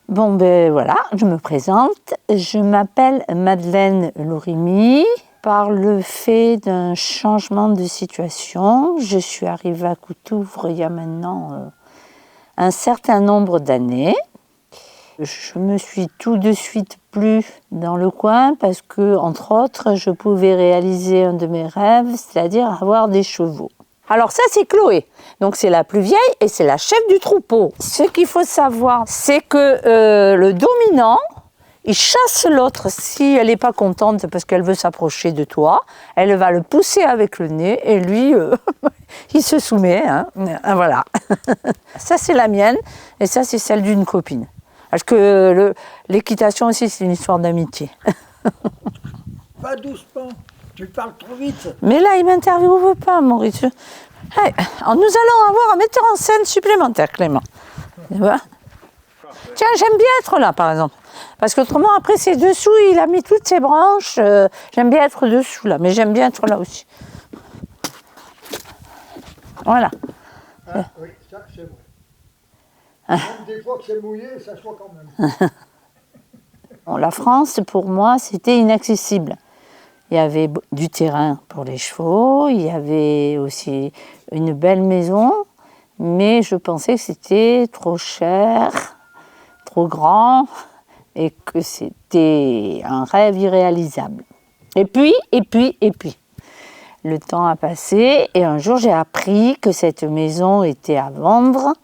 Bon, ben voilà, je me présente. Je m'appelle Madeleine Lorimi. Par le fait d'un changement de situation, je suis arrivée à Coutouvre il y a maintenant un certain nombre d'années. Je me suis tout de suite plu dans le coin parce que, entre autres, je pouvais réaliser un de mes rêves, c'est-à-dire avoir des chevaux. Alors ça, c'est Chloé. Donc c'est la plus vieille et c'est la chef du troupeau. Ce qu'il faut savoir, c'est que le dominant, il chasse l'autre si elle n'est pas contente parce qu'elle veut s'approcher de toi. Elle va le pousser avec le nez et lui, il se soumet. Hein. Voilà. Ça, c'est la mienne et ça, c'est celle d'une copine. Parce que l'équitation aussi, c'est une histoire d'amitié. Va doucement, tu parles trop vite. Mais là, il ne m'interviewe pas, Maurice. Hey, nous allons avoir un metteur en scène supplémentaire, Clément. Tiens, j'aime bien être là, par exemple. Parce qu'autrement, après, c'est dessous, il a mis toutes ses branches. J'aime bien être dessous, là, mais j'aime bien être là aussi. Voilà. Ah, oui, ça, c'est vrai. Même des fois que c'est mouillé, ça se voit quand même. Bon, la France, pour moi, c'était inaccessible. Il y avait du terrain pour les chevaux, il y avait aussi une belle maison, mais je pensais que c'était trop cher, trop grand, et que c'était un rêve irréalisable. Et puis, le temps a passé, et un jour j'ai appris que cette maison était à vendre,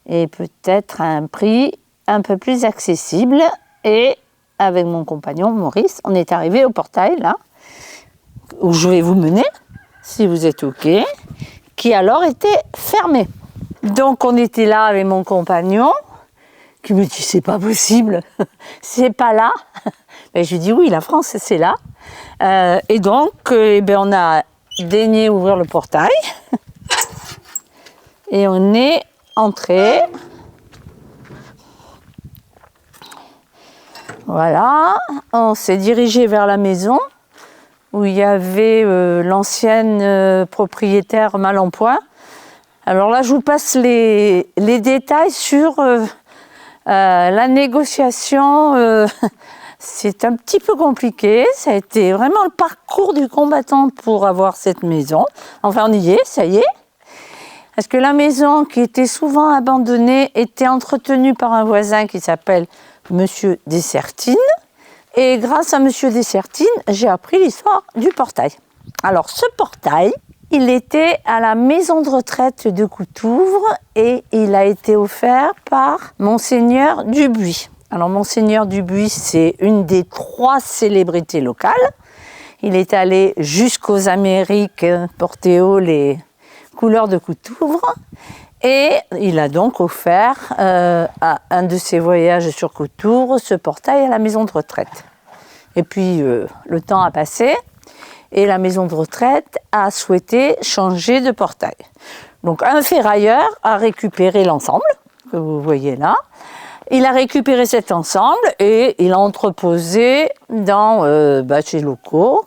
et peut-être à un prix un peu plus accessible, et avec mon compagnon Maurice, on est arrivé au portail, là, où je vais vous mener, si vous êtes OK, qui alors était fermé. Donc on était là avec mon compagnon, qui me dit c'est pas possible, c'est pas là. Ben, je lui dis oui, la France c'est là. Et donc on a daigné ouvrir le portail et on est entré. Voilà, on s'est dirigé vers la maison où il y avait l'ancienne propriétaire Malempoint. Alors là, je vous passe les détails sur la négociation. C'est un petit peu compliqué. Ça a été vraiment le parcours du combattant pour avoir cette maison. Enfin, on y est, ça y est. Parce que la maison, qui était souvent abandonnée, était entretenue par un voisin qui s'appelle Monsieur Dessertine. Et grâce à Monsieur Dessertine, j'ai appris l'histoire du portail. Alors, ce portail, il était à la maison de retraite de Coutouvre et il a été offert par Monseigneur Dubuis. Alors, Monseigneur Dubuis, c'est une des 3 célébrités locales. Il est allé jusqu'aux Amériques porter haut les couleurs de Coutouvre. Et il a donc offert à un de ses voyages sur Coutouvre ce portail à la maison de retraite. Et puis le temps a passé et la maison de retraite a souhaité changer de portail. Donc un ferrailleur a récupéré l'ensemble que vous voyez là. Il a récupéré cet ensemble et il l'a entreposé dans ses locaux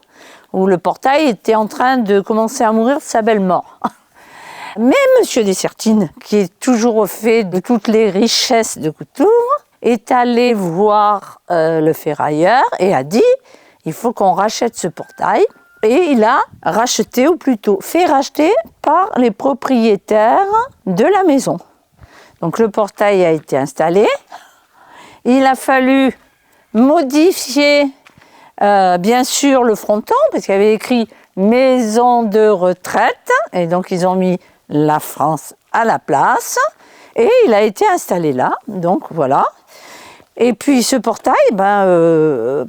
où le portail était en train de commencer à mourir de sa belle mort. Mais Monsieur Dessertine, qui est toujours au fait de toutes les richesses de Coutouvre, est allé voir le ferrailleur et a dit « il faut qu'on rachète ce portail ». Et il a racheté, ou plutôt fait racheter par les propriétaires de la maison. Donc le portail a été installé. Il a fallu modifier bien sûr le fronton, parce qu'il y avait écrit « maison de retraite ». Et donc ils ont mis la France à la place et il a été installé là, donc voilà. Et puis ce portail,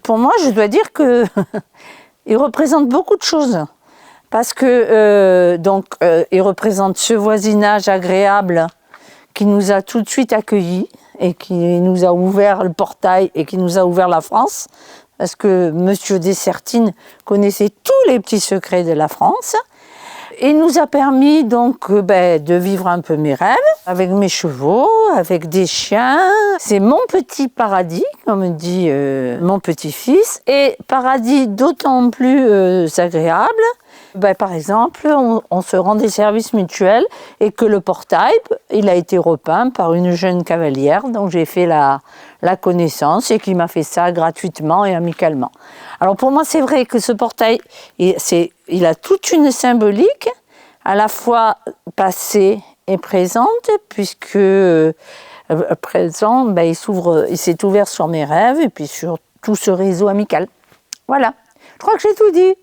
pour moi, je dois dire que il représente beaucoup de choses parce que il représente ce voisinage agréable qui nous a tout de suite accueillis et qui nous a ouvert le portail et qui nous a ouvert la France parce que Monsieur Dessertine connaissait tous les petits secrets de la France. Il nous a permis donc de vivre un peu mes rêves, avec mes chevaux, avec des chiens. C'est mon petit paradis, comme dit mon petit-fils. Et paradis d'autant plus agréable Par exemple, on se rend des services mutuels et que le portail, il a été repeint par une jeune cavalière dont j'ai fait la connaissance et qui m'a fait ça gratuitement et amicalement. Alors pour moi, c'est vrai que ce portail, il a toute une symbolique, à la fois passée et présente, puisque présent, il s'est ouvert sur mes rêves et puis sur tout ce réseau amical. Voilà, je crois que j'ai tout dit.